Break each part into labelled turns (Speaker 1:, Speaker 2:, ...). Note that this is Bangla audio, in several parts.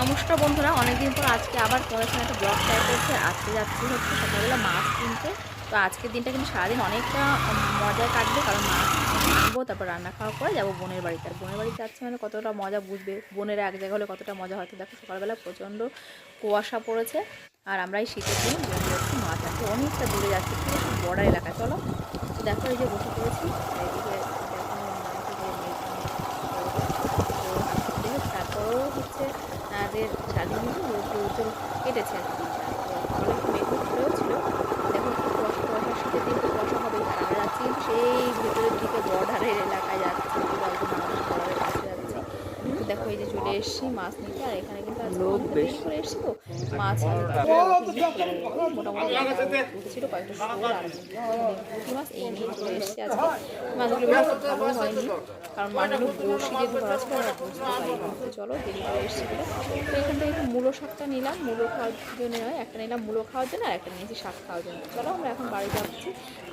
Speaker 1: নমস্কার বন্ধুরা, অনেকদিন পর আজকে আবার তোমাদের সঙ্গে একটা ব্লগ শেয়ার করছে। আজকে যাচ্ছি হচ্ছে সকালবেলা মাছ কিনতে। তো আজকের দিনটা কিন্তু সারাদিন অনেকটা মজায় কাটবে, কারণ মাছ আনবো, তারপর রান্না খাওয়ার পরে যাবো বোনের বাড়িতে। আর বোনের বাড়িতে যাচ্ছে মানে কতটা মজা বুঝবে, বোনের এক জায়গা হলে কতটা মজা হয়। তো দেখো সকালবেলা প্রচণ্ড কুয়াশা পড়েছে, আর আমরা এই শীতের দিন বোন যাচ্ছি মাছ আনতে, অনেকটা দূরে যাচ্ছি, পুরো সব বর্ডার এলাকা। চলো, তো দেখো এই যে বসে পড়েছি, এইদিকে দেখো তারপরেও হচ্ছে আমাদের সারাদিন কিন্তু রোদ কেটেছে আর কি দিনটা। তো সকালে একটু মেঘ করেও ছিল, দেখো একটু কুয়াশা শীতের দিন তো কুয়াশা হবেই। আর আমরা যাচ্ছি কিন্তু সেই ভেতরের দিকে বর্ডারের এলাকায় যাচ্ছি, পুরো একদম আমাদের বর্ডারের কাছে যাচ্ছি। তো দেখো এই যে চলে এসেছি মাছ নিতে, আর এখানে কিন্তু আজকে অনেকটা দেরি করে এসেছি, তো মাছ মোটামুটি উঠেছিল কয়েকটা শোল আর পুঁটি মাছ এই নিয়ে চলে এসেছি আজকে। মাছগুলো বেশ ভালো হয়নি, কারণ মাছগুলো বড়শি দিয়ে ধরা ছিল, আমরা বুঝতে পারিনি। তো চলো দেরি করে এসেছি বলে, তো এখান থেকে একটু মূলো শাকটা নিলাম, মূলো খাওয়ার জন্য নয়, একটা নিলাম মূলো খাওয়ার জন্য, আর একটা নিয়েছি শাক খাওয়ার জন্য। চলো আমরা এখন বাড়ি যাচ্ছি।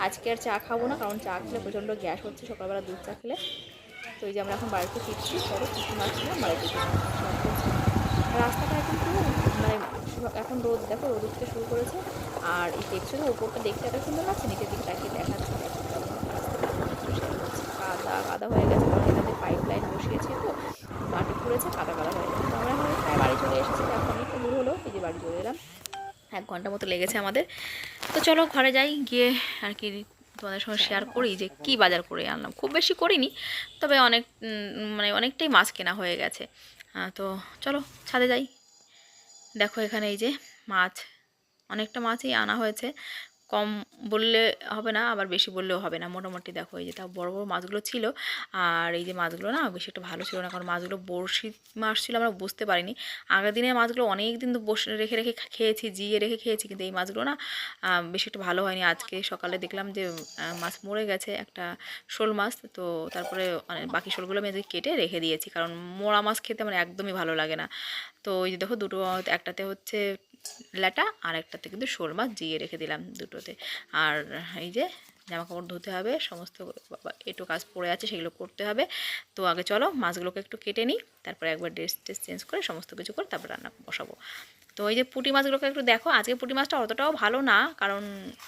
Speaker 1: আজকে আর চা খাবো না, কারণ চা খেলে প্রচণ্ড গ্যাস হচ্ছে সকালবেলা দুধ চা খেলে। তো এই যে আমরা এখন বাড়িতে ফিরছি, চলো কিছু মাছ নিলাম বাড়িতে রাস্তাটা এখন পুরো মানে এখন রোদ, দেখো রোদ উঠতে শুরু করেছে। আর এই দেখছো তো উপরটা দেখতে এত সুন্দর লাগছে, নিচের দিকে তাকিয়ে দেখাচ্ছে কাদা কাদা হয়ে গেছে, কারণ এটাতে পাইপ লাইন বসিয়েছে, তো মাটি পড়েছে, কাদা কাদা হয়ে গেছে। তো আমরা এখন প্রায় বাড়ি চলে এসেছি, এখন একটু দূর হলো, এই যে বাড়ি চলে এলাম। 1 ঘন্টা মতো লেগেছে আমাদের। তো চলো ঘরে যাই, গিয়ে আর কি তোমাদের সঙ্গে শেয়ার করি যে কি বাজার করে আনলাম। খুব বেশি করিনি, তবে অনেক মানে অনেকটাই মাছ কেনা হয়ে গেছে। তো চলো ছাদে যাই। দেখো এখানে এই যে মাছ, অনেকটা মাছই আনা হয়েছে, কম বললে হবে না, আবার বেশি বললেও হবে না, মোটামুটি দেখো এই যে তাও বড় বড় মাছগুলো ছিল। আর এই যে মাছগুলো না বেশি একটা ভালো ছিল না, কারণ মাছগুলো বড়শি মাছ ছিল, আমরা বুঝতে পারিনি। আগের দিনের মাছগুলো অনেক দিন তো বসে রেখে রেখে খেয়েছি, জিয়ে রেখে খেয়েছি, কিন্তু এই মাছগুলো না বেশি একটা ভালো হয়নি। আজকে সকালে দেখলাম যে মাছ মরে গেছে, একটা শোল মাছ। তো তারপরে মানে বাকি শোলগুলো আমি আজকে কেটে রেখে দিয়েছি, কারণ মোড়া মাছ খেতে আমার একদমই ভালো লাগে না। তো এই যে দেখো দুটো, একটাতে হচ্ছে ল্যাটা, আর একটাতে কিন্তু শোল মাছ জিয়ে রেখে দিলাম দুটোতে। আর এই যে জামা কাপড় ধুতে হবে, সমস্ত একটু কাজ পড়ে আছে, সেগুলো করতে হবে। তো আগে চলো মাছগুলোকে একটু কেটে নিই, তারপরে একবার ড্রেস চেঞ্জ করে সমস্ত কিছু করে তারপর রান্না বসাবো। তো এই যে পুঁটি মাছগুলোকে একটু দেখো, আজকে পুঁটি মাছটা অতটাও ভালো না, কারণ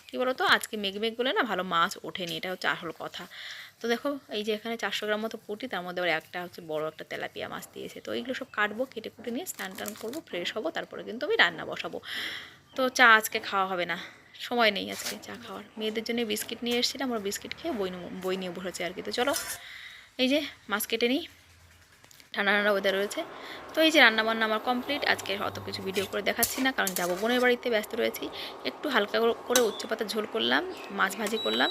Speaker 1: কী বলো তো আজকে মেঘ মেঘ বলে না ভালো মাছ ওঠেনি, এটা হচ্ছে আসল কথা। তো দেখো এই যে এখানে 400 গ্রাম মতো পুঁটি, তার মধ্যে আবার একটা হচ্ছে বড় একটা তেলাপিয়া মাছ দিয়েছে। তো এইগুলো সব কাটবো, কেটে কুটে নিয়ে স্নান টান করবো, ফ্রেশ হবো, তারপরে কিন্তু আমি রান্না বসাবো। তো চা আজকে খাওয়া হবে না, সময় নেই আজকে চা খাওয়ার। মেয়েদের জন্য বিস্কিট নিয়ে এসেছিলাম, আমরা বিস্কিট খেয়ে বই নিয়ে বসেছি আর কি। তো চলো এই যে মাছ কেটে নিই, ঠান্ডা ঠান্ডা ওয়েদার রয়েছে। তো এই যে রান্নাবান্না আমার কমপ্লিট। আজকে অত কিছু ভিডিও করে দেখাচ্ছি না, কারণ যাবো বোনের বাড়িতে, ব্যস্ত রয়েছি। একটু হালকা করে উচ্চ পাতা ঝোল করলাম, মাছ ভাজি করলাম,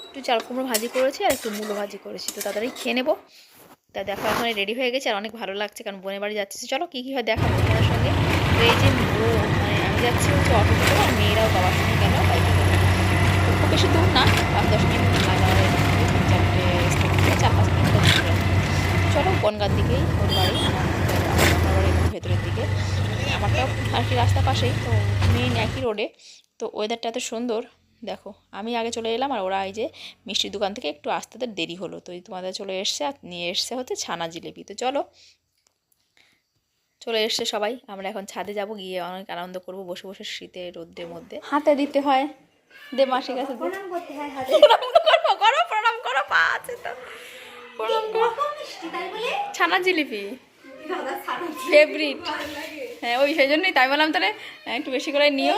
Speaker 1: একটু চাল কুমড়ো ভাজি করেছি, আর একটু মূলো ভাজি করেছি। তো তাড়াতাড়ি খেয়ে নেবো। তা দেখো এখন রেডি হয়ে গেছে, আর অনেক ভালো লাগছে, কারণ বোনের বাড়ি যাচ্ছি। চলো কী কী হয় দেখাবো তোমার সঙ্গে। তো এই যে মানে আমি যাচ্ছি হচ্ছে অটো করে, আর মেয়েরাও বাবার সঙ্গে গেল বাইকে করে। তো খুব বেশি দূর না, 5-10 মিনিট লাগে আমাদের, 3-4টে স্টেশন থেকে 4-5 কিলোমিটার দূরে। চলো বনগাঁর দিকেই ওর বাড়ি, আমার বাড়ির ভেতরের দিকে। আমারটাও আর কি রাস্তা পাশেই, তো মেন একই রোডে। তো ওয়েদারটা এত সুন্দর, দেখো আমি আগে চলে এলাম, আর ওরা এই যে মিষ্টির দোকান থেকে একটু আসতে দেরি হলো। তো এই তোমাদের চলে এসছে, আর নিয়ে এসছে হচ্ছে ছানা জিলিপি। তো চলো চলে এসছে সবাই, আমরা এখন ছাদে যাব, গিয়ে অনেক আনন্দ করব বসে বসে শীতে রোদ্রের মধ্যে। হাতে দিতে হয়, দে মাসির কাছে প্রণাম করতে হয়, প্রণাম করো, পা আছে তো, প্রণাম করো। ছানা জিলিপি ফেভারিট, হ্যাঁ ওই সেই জন্যই তাই বললাম, তাহলে একটু বেশি করে নিও।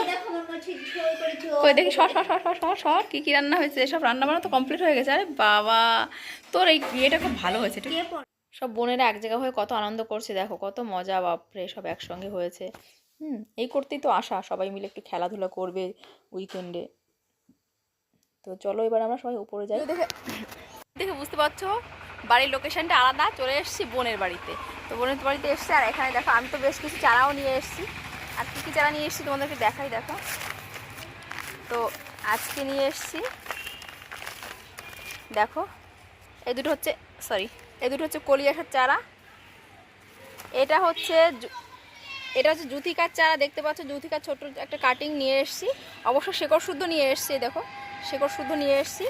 Speaker 1: কই দেখি সর সর সর সর সর সর কী কী রান্না হয়েছে, সব রান্না বান্না তো কমপ্লিট হয়ে গেছে। আরে বাবা, তোর এই বিয়েটা খুব ভালো হয়েছে। সব বোনেরা এক জায়গা হয়ে কত আনন্দ করছে, দেখো কত মজা, বাপরে সব একসঙ্গে হয়েছে। এই করতেই তো আশা, সবাই মিলে একটু খেলাধুলা করবে উইকেন্ডে। তো চলো এবার আমরা সবাই উপরে যাই। দেখে দেখে বুঝতে পারছো বাড়ির লোকেশনটা আলাদা, চলে এসেছি বোনের বাড়িতে। তো বোনের বাড়িতে এসছি, আর এখানে দেখো আমি তো বেশ কিছু চারাও নিয়ে এসেছি। আর কী কী চারা নিয়ে এসেছি তোমাদেরকে দেখাই, দেখো। তো আজকে নিয়ে এসেছি, দেখো এই দুটো হচ্ছে কলি আসার চারা। এটা হচ্ছে জুথিকার চারা, দেখতে পাচ্ছ জুথিকার ছোট একটা কাটিং নিয়ে এসেছি, অবশ্য শেকড় শুদ্ধ নিয়ে এসেছি, দেখো শেকড় শুদ্ধ নিয়ে এসেছি।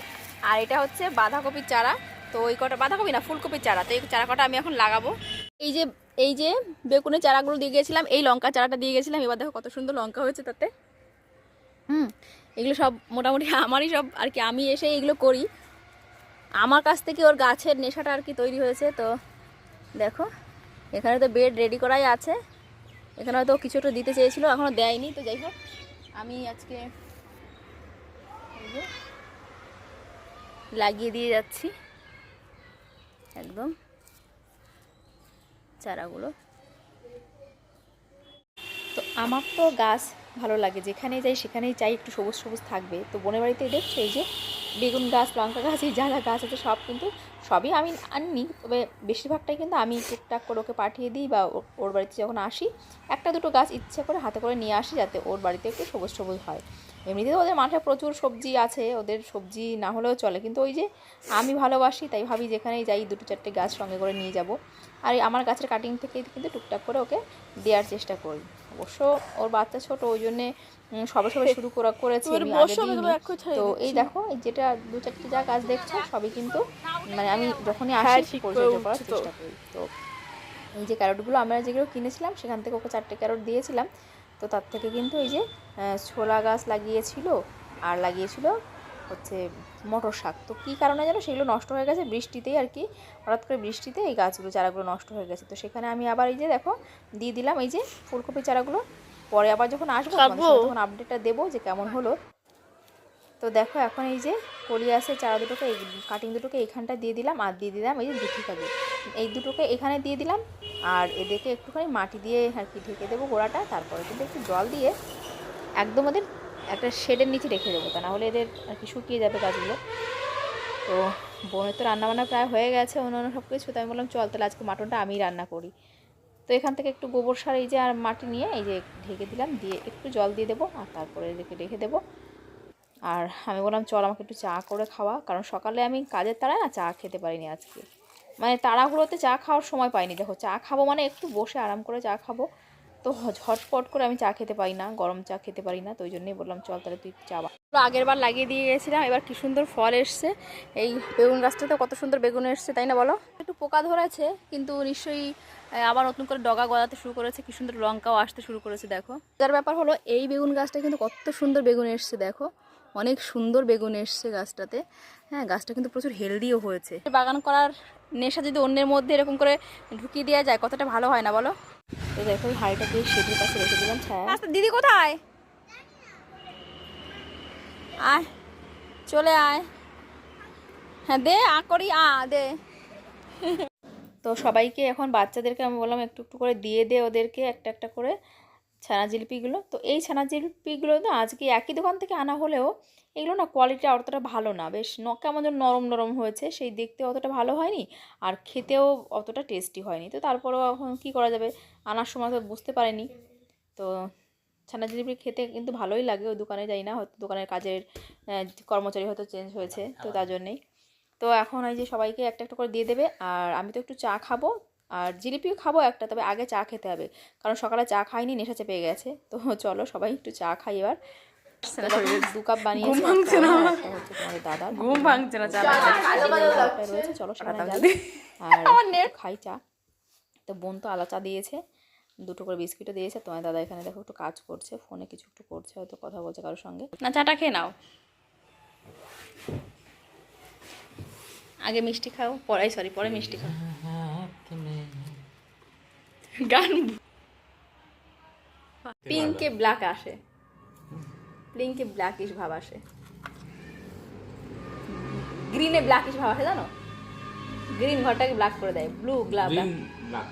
Speaker 1: আর এটা হচ্ছে বাঁধাকপির চারা, তো ওই কটা বাঁধাকপি না ফুলকপির চারা, তো এই চারা কটা আমি এখন লাগাবো। এই যে এই যে বেগুনের চারাগুলো দিয়ে গেছিলাম, এই লঙ্কা চারাটা দিয়ে গেছিলাম, এবার দেখো কত সুন্দর লঙ্কা হয়েছে তাতে। এগুলো সব মোটামুটি আমারই সব আর কি, আমি এসে এগুলো করি, আমার কাছ থেকে ওর গাছের নেশাটা আর কি তৈরি হয়েছে। তো দেখো এখানে তো বেড রেডি করাই আছে, এখানে হয়তো কিছু একটা দিতে চেয়েছিলো, এখনও দেয়নি। তো যাই হোক আমি আজকে লাগিয়ে দিয়ে যাচ্ছি একদম চারাগুলো। তো আমার তো গাছ ভালো লাগে, যেখানেই যাই সেখানেই চাই একটু সবুজ সবুজ থাকবে। তো বোনের বাড়িতে দেখছো এই যে বেগুন গাছ, লঙ্কা গাছ, এই যা যা গাছ আছে সব কিন্তু সবই আমি আনিনি, তবে বেশিরভাগটাই কিন্তু আমি টুকটাক করে ওকে পাঠিয়ে দিই, বা ওর বাড়িতে যখন আসি একটা দুটো গাছ ইচ্ছা করে হাতে করে নিয়ে আসি, যাতে ওর বাড়িতে একটু সবুজ সবুজ হয়। এমনিতে ওদের মাঠে প্রচুর সবজি আছে, ওদের সবজি না হলেও চলে, কিন্তু ওই যে আমি ভালোবাসি তাই ভাবি যেখানেই যাই দুটো চারটে গাছ সঙ্গে করে নিয়ে যাব। আর আমার গাছের কাটিং থেকে কিন্তু টুকটাক করে ওকে দেওয়ার চেষ্টা করি। অবশ্য ওর বাচ্চা ছোট, ওই জন্যে সবে সবে শুরু করেছি আমি, আগে দিইনি। তো এই দেখো যেটা দু চারটে যা গাছ দেখছো সবই কিন্তু মানে আমি যখনই আসি পরিচর্যা করার চেষ্টা করি। তো এই যে ক্যারটগুলো আমরা যেগুলো কিনেছিলাম সেখান থেকে ওকে 4টে ক্যারট দিয়েছিলাম। তো তার থেকে কিন্তু এই যে ছোলা গাছ লাগিয়েছিল, আর লাগিয়েছিল হচ্ছে মটর শাক। তো কী কারণে যেন সেগুলো নষ্ট হয়ে গেছে বৃষ্টিতেই আর কি, হঠাৎ করে বৃষ্টিতে এই গাছগুলো চারাগুলো নষ্ট হয়ে গেছে। তো সেখানে আমি আবার এই যে দেখো দিয়ে দিলাম এই যে ফুলকপি চারাগুলো, পরে আবার যখন আসবো তখন আপডেটটা দেবো যে কেমন হলো। তো দেখো এখন এই যে কলি আছে চারা দুটোকে, এই কাটিং দুটোকে এইখানটা দিয়ে দিলাম, আর দিয়ে দিলাম এই যে দুটি কাজে এই দুটোকে এখানে দিয়ে দিলাম, আর এদেরকে একটুখানি মাটি দিয়ে আর কি ঢেকে দেবো গোড়াটা, তারপরে কিন্তু একটু জল দিয়ে একদম ওদের একটা শেডের নিচে রেখে দেবো, তা না হলে এদের আর কি শুকিয়ে যাবে গাছগুলো। তো বোনের তো রান্নাবান্না প্রায় হয়ে গেছে অন্য সব কিছু, তো আমি বললাম চল তাহলে আজকে মাটনটা আমিই রান্না করি। তো এখান থেকে একটু গোবর সার এই যে আর মাটি নিয়ে এই যে ঢেকে দিলাম, দিয়ে একটু জল দিয়ে দেবো, আর তারপরে এদেরকে রেখে দেবো। আর আমি বললাম চল আমাকে একটু চা করে খাওয়া, কারণ সকালে আমি কাজের তাড়ায় না চা খেতে পারিনি আজকে, মানে তাড়াহুড়োতে চা খাওয়ার সময় পাইনি। দেখো চা খাবো মানে একটু বসে আরাম করে চা খাবো, তো ঝটপট করে আমি চা খেতে পারি না, গরম চা খেতে পারি না। তো ওই জন্যই বললাম চল তাহলে তুই চা আগের বার লাগিয়ে দিয়ে গেছিলাম, এবার কি সুন্দর ফল এসছে। এই বেগুন গাছটাতে কত সুন্দর বেগুন এসছে তাই না বলো? একটু পোকা ধরেছে কিন্তু নিশ্চয়ই আবার নতুন করে ডগা গজাতে শুরু করেছে, কি সুন্দর লঙ্কাও আসতে শুরু করেছে। দেখো যার ব্যাপার হলো এই বেগুন গাছটা কিন্তু কত সুন্দর বেগুন এসছে, দেখো অনেক সুন্দর বেগুন এসছে গাছটাতে। হ্যাঁ গাছটা কিন্তু প্রচুর হেলদিও হয়েছে। বাগান করার নেশা যদি অন্যের মধ্যে এরকম করে ঢুকিয়ে দেওয়া যায় কতটা ভালো হয় না বলো? তো দেখো হাঁড়িটা দিয়ে শেডের কাছে রেখে দিলাম ছায়া। দিদি কোথায়? আয় চলে আয়, হ্যাঁ দে করি দে। তো সবাইকে এখন বাচ্চাদেরকে আমি বললাম একটু একটু করে দিয়ে দে ওদেরকে একটা একটা করে ছানা জিলিপিগুলো। তো এই ছানা জিলিপিগুলো না আজকে একই দোকান থেকে আনা হলেও এগুলো না কোয়ালিটি অতটা ভালো না, বেশ কেমন যেন নরম নরম হয়েছে, সেই দেখতে অতটা ভালো হয়নি আর খেতেও অতটা টেস্টি হয়নি। তো তারপরেও এখন কী করা যাবে, আনার সময় তো বুঝতে পারিনি। তো ছানা জিলিপি খেতে কিন্তু ভালোই লাগে, ওই দোকানে যাই না, হয়তো দোকানের কাজের কর্মচারী হয়তো চেঞ্জ হয়েছে, তো তার জন্যেই। তো এখন এই যে সবাইকে একটা একটা করে দিয়ে দেবে, আর আমি তো একটু চা খাবো আর জিলিপিও খাবো একটা, তবে আগে চা খেতে হবে কারণ সকালে চা খাইনি, নেশা চেপে গেছে। তো চলো সবাই একটু চা খাই এবার। 2 কাপ বানিয়েছি, হচ্ছে তোমাদের দাদা ঘুম ভাঙছে না, চা রয়েছে, চলো সেখানে যাই আর খাই চা। তো বোন তো আলা চা দিয়েছে, 2টো করে বিস্কিটও দিয়েছে। তোমার দাদা এখানে দেখো একটু কাজ করছে, ফোনে কিছু একটু করছে, হয়তো কথা বলছে কারোর সঙ্গে। না চাটা খেয়ে নাও, আগে মিষ্টি খাও পরে মিষ্টি খাও। গান পিঙ্কে ব্ল্যাক আসে, পিঙ্কে ব্ল্যাকিশ ভাব আসে, গ্রিনে ব্ল্যাকিশ ভাব আসে, জানো গ্রিন ঘরটাকে ব্ল্যাক করে দেয়, ব্লু ব্ল্যাক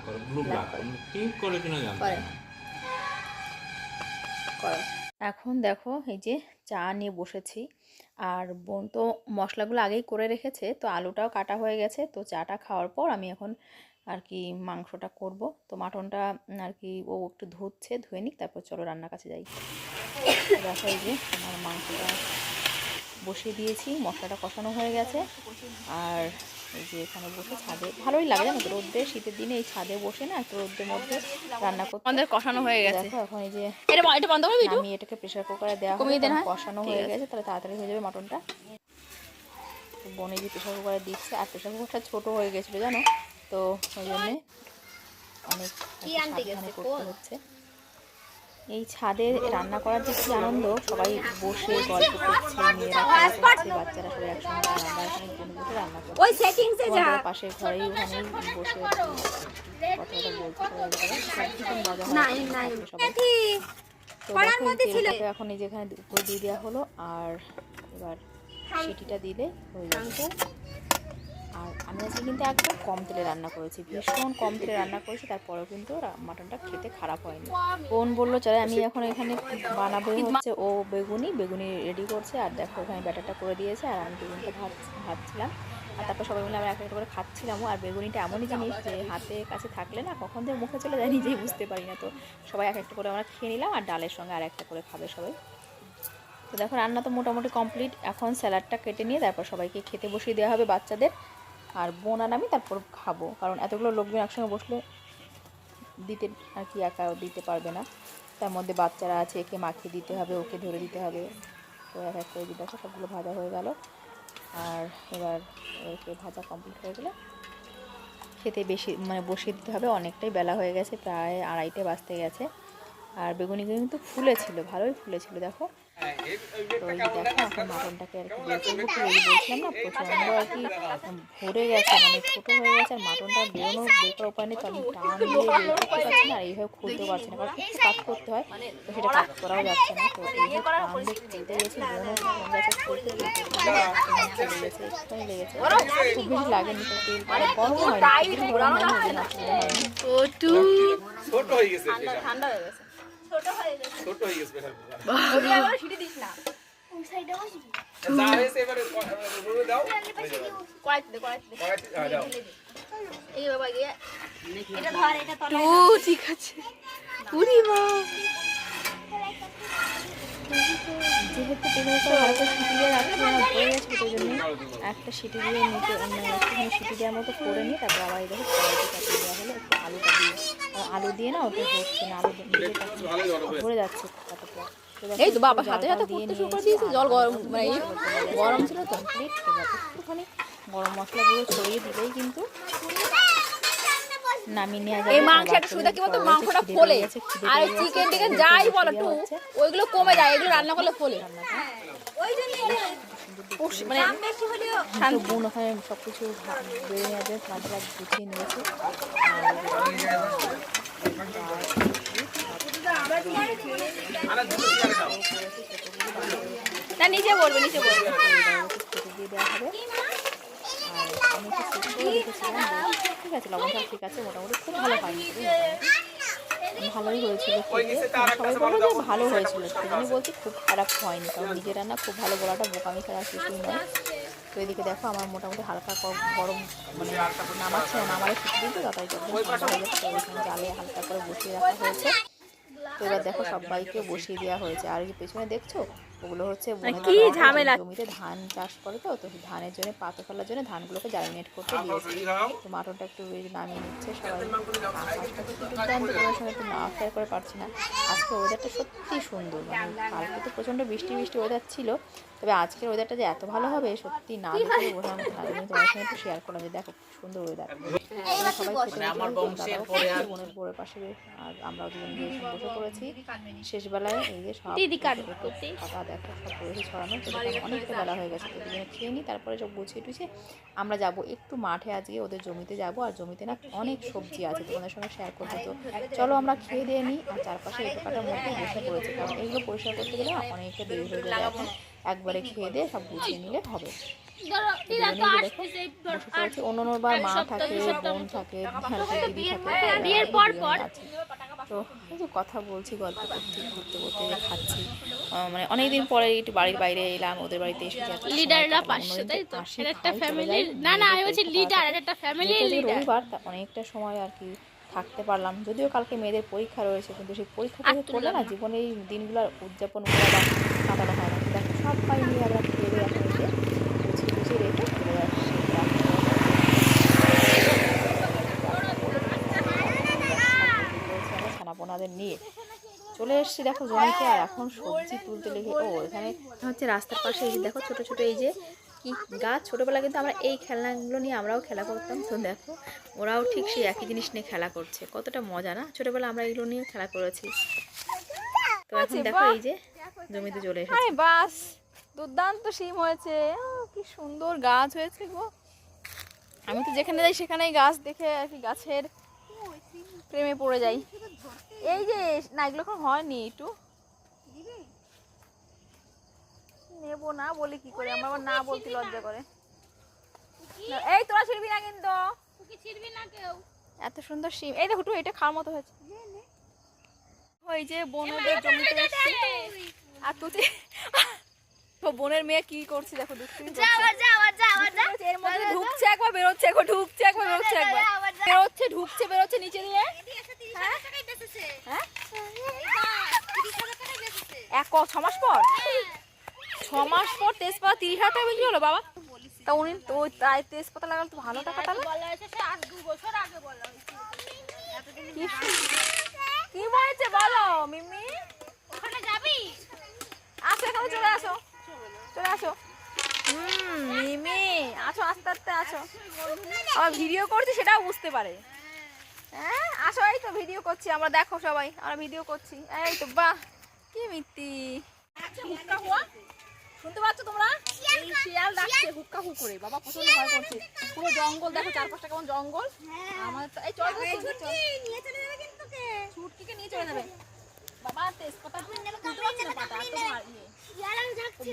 Speaker 1: করে, ব্লু ব্ল্যাক করে, পিঙ্ক করে কিনা জানো করো। এখন দেখো এই যে চা নিয়ে বসেছি, আর বোন তো মশলাগুলো আগেই করে রেখেছে, তো আলুটাও কাটা হয়ে গেছে। তো চাটা খাওয়ার পর আমি এখন আর কি মাংসটা করব। তো মাটনটা আর কি ও একটু ধুচ্ছে, ধুয়ে নিক, তারপর চলো রান্নার কাছে যাই। দেখো এই যে আমার মাংসটা বসিয়ে দিয়েছি, মশলাটা কষানো হয়ে গেছে, আর এই যে এখানে বসে ছাদে ভালোই লাগে জানো তো, রোদ্রে শীতের দিনে এই ছাদে বসে না একটু রোদ্রের মধ্যে রান্না করতে। আমাদের কষানো হয়ে গেছে, দেখো এখন এই যে আমি এটাকে প্রেশার কুকারে দেওয়া হবে, কষানো হয়ে গেছে, তাহলে তাড়াতাড়ি হয়ে যাবে মাটনটা। বোন এই যে প্রেশার কুকারে দিচ্ছে, আর প্রেশার কুকারটা ছোটো হয়ে গেছিলো জানো, তো ওই জন্যে অনেক সাবধানে করতে হচ্ছে। এই ছাদে রান্না করার যে কী আনন্দ, সবাই বসে গল্প করছে, মেয়েরা খেলা করছে, বাচ্চারা সবাই একসঙ্গে, আর আমরা এখানে বসে রান্না করছি। পাশের ঘরেই ওখানেই বসে কথাটা বলছি সবাই। এখন এই যে এখানে উপরে দিয়ে দেওয়া হলো, আর এবার সিটিটা দিলে হয়ে যাচ্ছে। আর আমি আজকে কিন্তু একদম কম তেলে রান্না করেছি, ভীষণ কম তেলে রান্না করেছি, তারপরেও কিন্তু মাটনটা খেতে খারাপ হয়নি। বোন বললো চলে আমি এখন এখানে বানাবো, হচ্ছে ও বেগুনি রেডি করছে, আর দেখো এখানে ব্যাটারটা করে দিয়েছে, আর আমি বেগুনটা ভাজছিলাম, আর তারপর সবাই মিলে আমরা একটা করে খাচ্ছিলামও। আর বেগুনিটা এমনই জিনিস যে হাতে কাছে থাকলে না কখন থেকে মুখে চলে যায় নিজেই বুঝতে পারি না। তো সবাই এক একটা করে আমরা খেয়ে নিলাম, আর ডালের সঙ্গে আর একটা করে খাবে সবাই। তো দেখো রান্না তো মোটামুটি কমপ্লিট। এখন স্যালাডটা কেটে নিয়ে তারপর সবাইকে খেতে বসিয়ে দেওয়া হবে বাচ্চাদের, আর বোন আর আমি তারপর খাবো, কারণ এতগুলো লোকজন একসঙ্গে বসলে দিতে আর কি একা দিতে পারবে না, তার মধ্যে বাচ্চারা আছে, একে মাখিয়ে দিতে হবে, ওকে ধরে দিতে হবে। তো এক এক করে দেখো সবগুলো ভাজা হয়ে গেল, আর এবার একে ভাজা কমপ্লিট হয়ে গেলে খেতে বসিয়ে দিতে হবে। অনেকটাই বেলা হয়ে গেছে, প্রায় 2:30 বাজতে গেছে, আর বেগুনিগুলো কিন্তু ফুলেছিল, ভালোই ফুলেছিল দেখো। তো এই দেখো এখন মাটনটাকে আর কি বের করবো, বলছিলাম না প্রচণ্ড আর কি ভরে গেছে, ছোটো হয়ে গেছে, আর মাটনটা বের করার উপায় নেই, তো আমি টান দিয়ে বের করতে পারছি না, আর এইভাবে খুলতেও পারছি না, কারণ একটু কাজ করতে হয়, তো সেটা কাজ করাও যাচ্ছে না। তো এইভাবে টান দিয়ে খুলতে গেছি, বোনও গেছে খুলতে, চলে গেছে, একটুখানি লেগেছে, খুব বেশি লাগেনি, তো তেল গরম হয়নি, ঠান্ডা হয়ে গেছে। ছোট হয়ে গেছে বাবা সিটি দিস না, ওই সাইডে বসবি যা হইছে এবারে রুড়ে দাও, কড়াইতে দাও এই বাবা গিয়ে এটা ধর, এটা তলে ও ঠিক আছে পুরি মা যেহেতু তেলটা হালকা সিটি দিয়ে রাখতে হয়ে গেছে, ওই জন্য একটা সিটি দিয়ে নিতে একটুখানি সিটি দেওয়ার মতো করে নিই, তারপর আবার দেখো কড়াইতে চাপিয়ে দেওয়া হলো একটু আলুটা দিয়ে, আলু দিয়ে না ওটা হচ্ছে না, আলু ভরে যাচ্ছে কতটা। এই তো বাবা সাথে সাথে করতে শুরু করে দিয়েছে, জল গরম গরম ছিল তো, একটুখানি গরম মশলা গুলো ছড়িয়ে দিলেই কিন্তু নামিয়ে নেওয়া যাবে। এই মাংস একটা সুবিধা কি বলতো, মাংসটা ফোলে, আর চিকেন টিকেন যাই বলো একটু ওইগুলো কমে যায়, এগুলো রান্না করলে ফোলে। বোন ওখানে সব কিছু বেড়ে নেওয়া যায়, মাছটা গুছিয়ে নিয়েছে, না নিচে বলবে দিয়ে দেওয়া হবে। আর আমি দেখেছিলাম ঠিক আছে, লবণটা ঠিক আছে, মোটামুটি খুব ভালো হয়নি, ভালোই হয়েছিল সবাই বললো যে ভালো হয়েছিল, সেজন্যই বলছি খুব খারাপ হয়নি, কারণ নিজের রান্না খুব ভালো বলাটা বোকামি ছাড়া কিছুই নয়। তো এদিকে দেখো আমার মোটামুটি হালকা গরম নামাচ্ছে না, নামালে শিখে দিতে তাড়াতাড়ি ঠান্ডা হয়ে যাচ্ছে, ওইখানে জালে হালকা করে বসিয়ে রাখা হয়েছে। তো এবার দেখো সবাইকে বসিয়ে দেওয়া হয়েছে, আর এই পেছনে দেখছো ওগুলো হচ্ছে জমিতে ধান চাষ করে, তো ধানের জন্য পাতা ফেলার জন্য ধানগুলোকে জার্মিনেট করতে দিয়েছে। তো মাটনটা একটু নামিয়ে নিচ্ছে সবাই, তোমার সঙ্গে একটু না শেয়ার করে পারছি না। আজকে ওয়েদারটা সত্যি সুন্দর, কালকে তো প্রচণ্ড বৃষ্টি ওয়েদার ছিল, তবে আজকের ওয়েদারটা যে এত ভালো হবে সত্যি না দেখে বোঝার মতো না, আমি তোমার সঙ্গে একটু শেয়ার করলাম যে দেখো সুন্দর ওয়েদার। সবাই বোনের বোরের পাশে, আর আমরাও দুজন গিয়ে বসে পড়েছি শেষবেলায়। এই যে সব খাতা দেখো সব রয়েছে ছড়ানো, অনেকটা বেলা হয়ে গেছে, তো দুজনে খেয়ে নিই, তারপরে সব গুছিয়ে টুছিয়ে আমরা যাব একটু মাঠে, আজকে ওদের জমিতে যাব, আর জমিতে না অনেক সবজি আছে তোমাদের সঙ্গে শেয়ার করবো। তো চলো আমরা খেয়ে দিয়ে নিই, আর চারপাশে এই টোকাটার মধ্যে বসে পড়েছে, কারণ এইগুলো পরিষ্কার করতে গেলে অনেকটা দেরি হয়ে যাবে, এখন একবারে খেয়ে দিয়ে সব গুছিয়ে নিলে হবে। অন্যবার মা থাকে, বোন থাকে, দিদি থাকে, তো এই যে কথা বলছি, গল্প করছি, ঘুরতে ঘুরতে যে খাচ্ছি, মানে অনেকদিন পরে একটু বাড়ির বাইরে এলাম, ওদের বাড়িতে এসে রবিবার অনেকটা সময় আর কি থাকতে পারলাম, যদিও কালকে মেয়েদের পরীক্ষা রয়েছে, কিন্তু সেই পরীক্ষাটা করলে না জীবনে এই দিনগুলোর উদযাপন করা বা কাটানো হয় না। দেখো সবাই নিয়ে আমরা খেয়ে দিয়ে এখন এসে গুছিয়ে রেখে চলে যাচ্ছি ছানাপোনাদের নিয়ে চলে এসেছি দেখো জমিতে। আর এখন সবজি তুলতে লেগে এখানে হচ্ছে রাস্তার পাশে এই যে দেখো ছোটো ছোটো এই যে কি গাছ। ছোটোবেলা কিন্তু আমরা এই খেলনাগুলো নিয়ে আমরাও খেলা করতাম। তো দেখো ওরাও ঠিক সেই একই জিনিস নিয়ে খেলা করছে, কতটা মজা না। ছোটোবেলা আমরা এগুলো নিয়ে খেলা করেছি। তো এখন দেখো এই যে জমিতে চলে এসেছে। আরে বাস, দুর্দান্ত শিম হয়েছে, কি সুন্দর গাছ হয়েছে গো। আমি তো যেখানে যাই সেখানেই গাছ দেখে আর কি গাছের প্রেমে পড়ে যাই। এই যে না, এগুলো এখন হয়নি, একটু নেবো না বলি কি করে, আমার আবার না বলতে লজ্জা করে। এই তোরা ছিড়বি না কিন্তু, এত সুন্দর শিম। এই দেখো এটা খাওয়ার মতো হয়েছে। ওই যে বোনদের জমিতে এসেছি আর তুই বোনের মেয়ে কি করছে দেখো, এর মধ্যে ঢুকছে একবার বেরোচ্ছে, একবার ঢুকছে একবার বেরোচ্ছে, একবার বেরোচ্ছে ঢুকছে বেরোচ্ছে নিচে দিয়ে। হ্যাঁ 6 মাস পর, 6 মাস পর তেজপাতা 30,000 টাকা বিক্রি হলো বাবা। তা উনি তো তাই তেজপাতা লাগালে তো ভালো টাকা। তাহলে কি বলেছে বলো মিমি? আসো এখানে চলে আসো, চলে আসো। মিমি আসো, আস্তে আস্তে আসো। আমার ভিডিও করছি সেটাও বুঝতে পারে। হ্যাঁ আসো, এই তো ভিডিও করছি আমরা, দেখো সবাই আমরা ভিডিও করছি। এই তো বাহ, কি মিত্তি। হুক্কা হুয়া শুনতে পাচ্ছ তোমরা? এই শিয়াল ডাকছে হুক্কা হু করে, বাবা প্রচন্ড ভয় করছে। পুরো জঙ্গল দেখো, চারপাশটা কেমন জঙ্গল। আমাদের এই চল নিয়ে চলে যাবে, কিন্তু ছুটকিকে নিয়ে চলে যাবে বাবা। তেজপাতা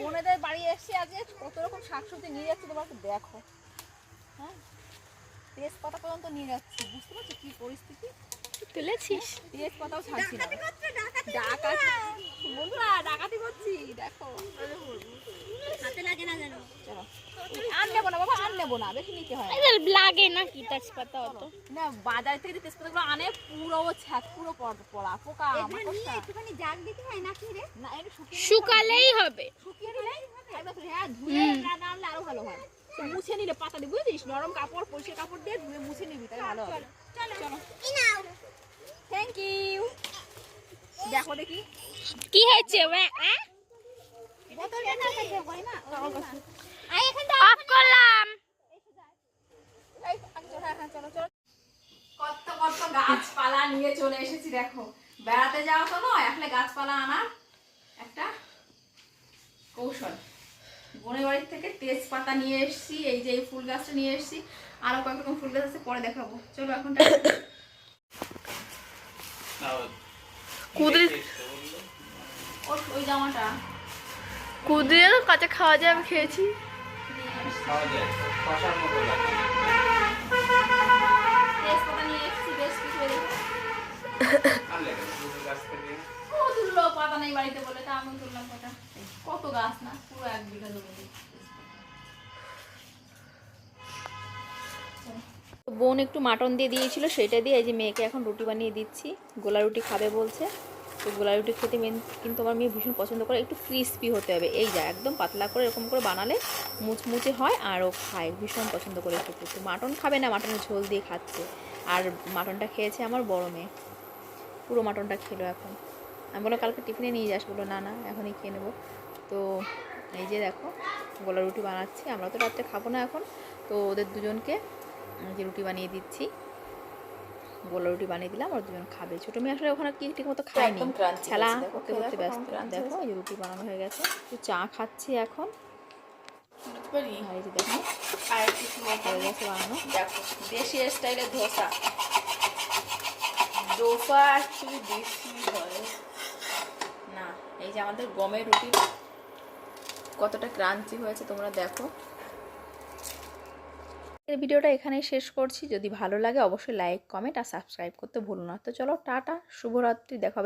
Speaker 1: বোনেদের বাড়ি এসে আজকে কত রকম শাকসবজি নিয়ে যাচ্ছে তোমরা দেখো। হ্যাঁ তেজপাতা পর্যন্ত নিয়ে যাচ্ছি, বুঝতে পারছো কি পরিস্থিতি। তুলেছিস তেজপাতাও ছাড়ছি না, বন্ধুরা ডাকাতি করছি দেখো। হাতে লাগে না জানো। চলো আর নেবো না বাবা, আর নেবো না, বেশি নিতে হয় লাগে না কি তেজপাতা অত না। বাজার থেকে তেজপাতাগুলো আনে পুরো পুরো পড়া পোকা, একটুখানি জাগ দিতে হয় না কি রে? না একটু শুকালেই হবে, শুকিয়ে নিলে হ্যাঁ ধুয়ে রান্না আরো ভালো হয়। মুছে নিলে পাতা দিয়ে বুঝেছিস, নরম কাপড় পরিষ্কার কাপড় দিয়ে ধুয়ে মুছে নিবি, তাই ভালো হবে। চলো থ্যাংক ইউ। দেখো দেখি কি হয়েছে কত কত গাছপালা নিয়ে চলে এসেছি দেখো। বেড়াতে যাওয়া তো নয়, আসলে গাছপালা আনার একটা কৌশল। বোনের বাড়ির থেকে তেজপাতা নিয়ে এসেছি, এই যে এই ফুল গাছটা নিয়ে এসেছি, আরো কয়েক রকম ফুল গাছ আছে পরে দেখাবো। চলো এখন কুদরি ওই জামাটা কুদরিয়ে তো কাঁচা খাওয়া যায়, আমি খেয়েছি। তেজপাতা নিয়ে এসেছি বেশ কিছু, তুললো পাতা নেই বাড়িতে বলে, তা আমি তুললাম পাতা। কত গাছ না, পুরো 1 বিঘা জমি। বোন একটু মাটন দিয়ে দিয়েছিল, সেটা দিয়ে এই যে মেয়েকে এখন রুটি বানিয়ে দিচ্ছি। গোলা রুটি খাবে বলছে, তো গোলা রুটি খেতে কিন্তু আমার মেয়ে ভীষণ পছন্দ করে। একটু ক্রিস্পি হতে হবে, এই যা একদম পাতলা করে এরকম করে বানালে মুচমুচে হয়, আর ও খায়, ভীষণ পছন্দ করে খেতে। তো মাটন খাবে না, মাটনের ঝোল দিয়ে খাচ্ছে। আর মাটনটা খেয়েছে আমার বড় মেয়ে, পুরো মাটনটা খেলো এখন। আমি বলো কালকে টিফিনে নিয়ে যাস, বলো না না এখনই খেয়ে নেবো। তো এই যে দেখো গোলা রুটি বানাচ্ছি, আমরা তো রাত্রে খাবো না এখন, তো ওদের দুজনকে যে রুটি বানিয়ে দিচ্ছি, গোলা রুটি বানিয়ে দিলাম, ওর দুজন খাবে। ছোটো মেয়ে আসলে ওখানে কি ঠিক মতো খায়নি, খেলা করতে করতে ব্যস্ত। দেখো এই রুটি বানানো হয়ে গেছে, একটু চা খাচ্ছি এখন। এই যে দেখো হয়ে গেছে বানানো। দেখো দেশি স্টাইলের ধোসা, ডোসা অ্যাকচুয়ালি দেশি হয় না। এই যে আমাদের গমের রুটি কতটা ক্রাঞ্চি হয়েছে তোমরা দেখো। এই ভিডিওটা এখানেই শেষ করছি। যদি ভালো লাগে অবশ্যই লাইক কমেন্ট আর সাবস্ক্রাইব করতে ভুলো না। তো চলো টাটা, শুভরাত্রি, দেখা হবে।